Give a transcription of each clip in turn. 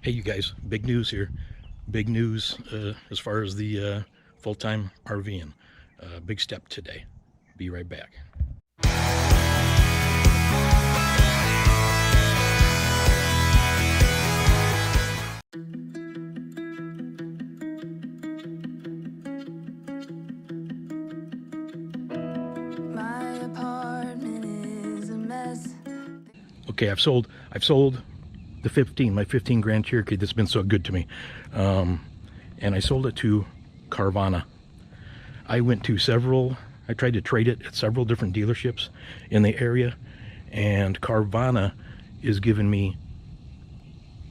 Hey, you guys, big news here. Big news as far as the full-time RVing. Big step today. Be right back. My apartment is a mess. Okay, I've sold my 15 Grand Cherokee that's been so good to me. And I sold it to Carvana. I tried to trade it at several different dealerships in the area, and Carvana is giving me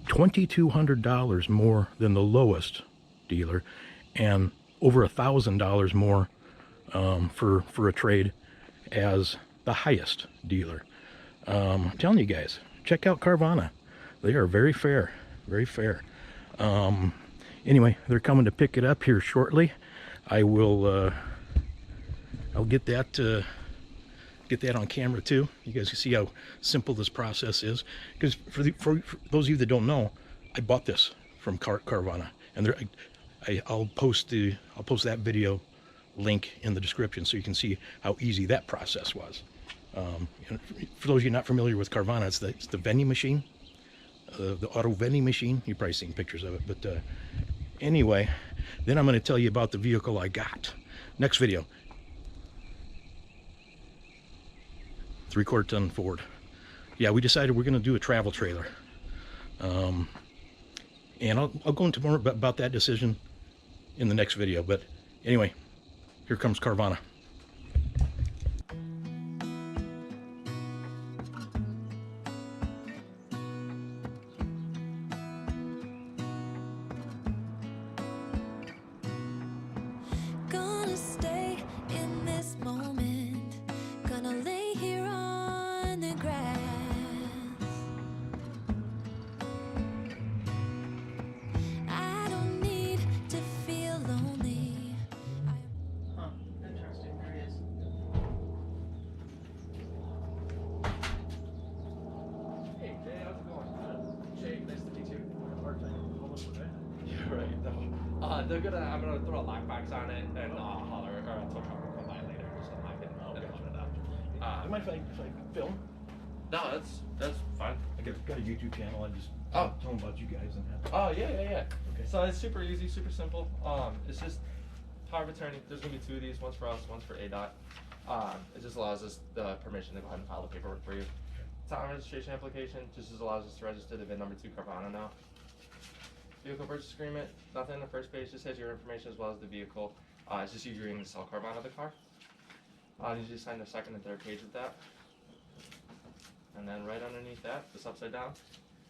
$2,200 more than the lowest dealer, and over $1,000 more for a trade as the highest dealer. I'm telling you guys, check out Carvana. They are very fair, very fair. Anyway, they're coming to pick it up here shortly. I will. I'll get that on camera too. You guys can see how simple this process is. Because for those of you that don't know, I bought this from Carvana, and I'll post that video link in the description so you can see how easy that process was. For those of you not familiar with Carvana, it's the vending machine, the auto vending machine. You've probably seen pictures of it, but anyway, then I'm going to tell you about the vehicle I got. Next video. 3/4 ton Ford. Yeah, we decided we're going to do a travel trailer, and I'll go into more about that decision in the next video. But anyway, here comes Carvana. Gonna stay in this moment. Gonna lay here on the grass. I don't need to feel lonely. Huh, interesting, there he is. Hey Jay, how's it going? Jay, nice to meet you. Hard time almost with that. Yeah, right. No. I'm gonna throw a lockbox on it and holler or tell Trevor to come by later just to lock it and open it up. You mind if I film? No, that's fine. I got a YouTube channel. I just Oh. tell them about you guys and that. Oh yeah. Okay. So it's super easy, super simple. It's just power of attorney. There's gonna be two of these, one's for us, one's for ADOT. It just allows us the permission to go ahead and file the paperwork for you. Town registration application just allows us to register the VIN number to Carvana now. Vehicle purchase agreement, nothing on the first page, just has your information as well as the vehicle. It's just you agreeing to sell Carvana the car. You just sign the second and third page of that. And then right underneath that, this upside down,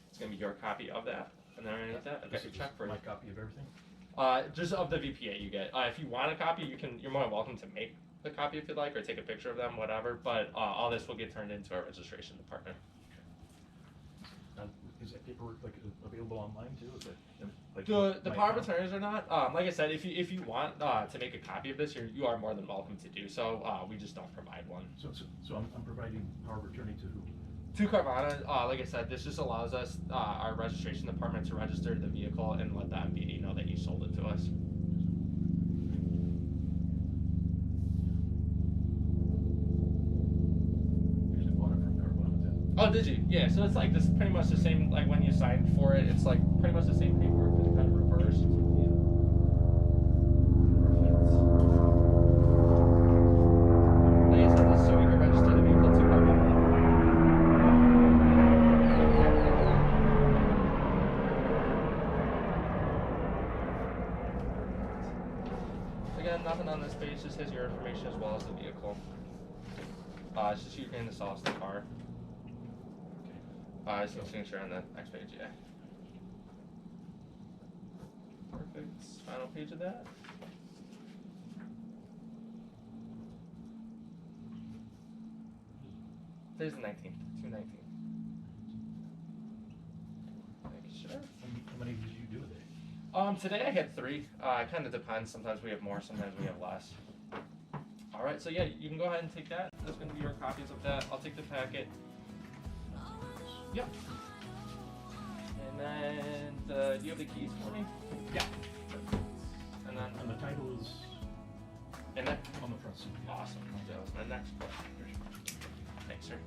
it's gonna be your copy of that. And then underneath that, I've got your check for you. My copy of everything. Just of the VPA you get. If you want a copy, you're more than welcome to make the copy if you'd like, or take a picture of them, whatever. But all this will get turned into our registration department. Is that paperwork available online too? Is it, The power of attorneys are not. Like I said, if you want to make a copy of this, you are more than welcome to do so. We just don't provide one. So I'm providing power of attorney to who? To Carvana, like I said, this just allows us, our registration department, to register the vehicle and let the MVD know that you sold it to us. Actually bought it from Carvana too. Oh, did you? Yeah, so it's like this, pretty much the same, like when you signed for it, it's like pretty much the same paperwork, but kind of reversed. Like I said, this so we can register the vehicle to Carvana. Again, nothing on this page, just has your information as well as the vehicle. It's just you getting to sell us the car. It's no signature on the next page, yeah. Perfect. Final page of that. Today's the 19th, 2/19. Sure. How many did you do today? Today I had 3. It kind of depends. Sometimes we have more, sometimes we have less. Alright, so yeah, you can go ahead and take that. There's going to be your copies of that. I'll take the packet. Yep. And then the do you have the keys for me? Yeah. And then And the title is in there. on the front seat. Awesome. That was my next question. Thanks, sir.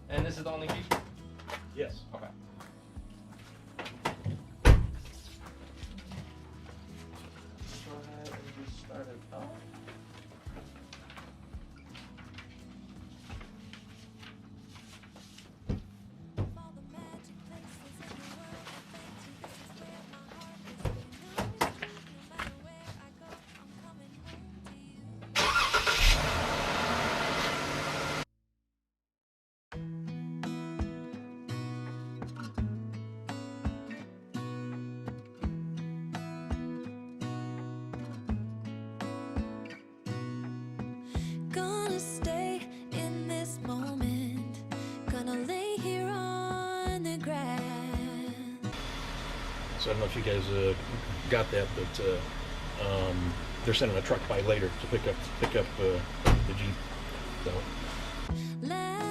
And this is the only key? Yes. Okay. Go ahead and just start it up. All the magic places in the world I've been to, this is where my heart is. You know it's true, no matter where I go, I'm coming home to you. Gonna stay in this moment. Gonna lay here on the grass. So I don't know if you guys got that, but they're sending a truck by later to pick up the Jeep. So Last.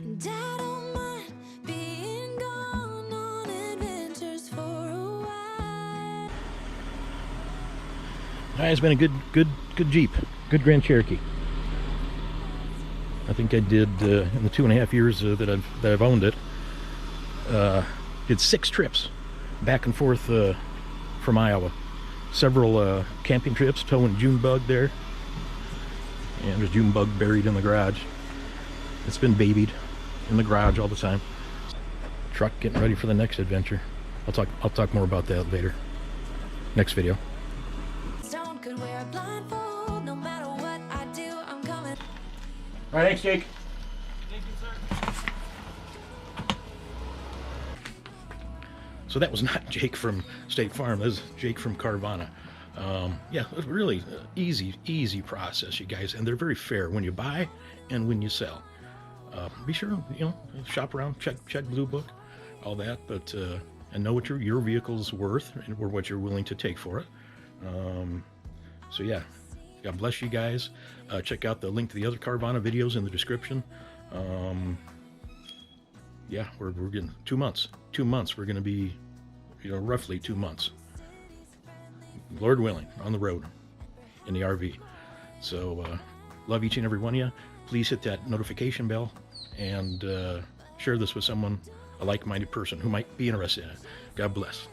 And I don't mind being gone on adventures for a while. it's been a good Jeep, good Grand Cherokee. I think I did in the 2.5 years that I've owned it. Did 6 trips back and forth from Iowa. Several camping trips, towing June bug there. And there's June bug buried in the garage. It's been babied in the garage all the time. Truck getting ready for the next adventure. I'll talk more about that later. Next video. Stone could wear a blindfold. No matter what I do, I'm coming. All right, thanks, Jake. Thank you, sir. So that was not Jake from State Farm. That was Jake from Carvana. Yeah, it was really easy process, you guys, and they're very fair when you buy and when you sell. Be sure, shop around, check Blue Book, all that, but and know what your vehicle's worth or what you're willing to take for it. So yeah, God bless you guys. Check out the link to the other Carvana videos in the description. Yeah, we're getting 2 months. 2 months. We're going to be, roughly 2 months. Lord willing, on the road in the RV. So love each and every one of you. Please hit that notification bell and share this with someone, a like-minded person who might be interested in it. God bless.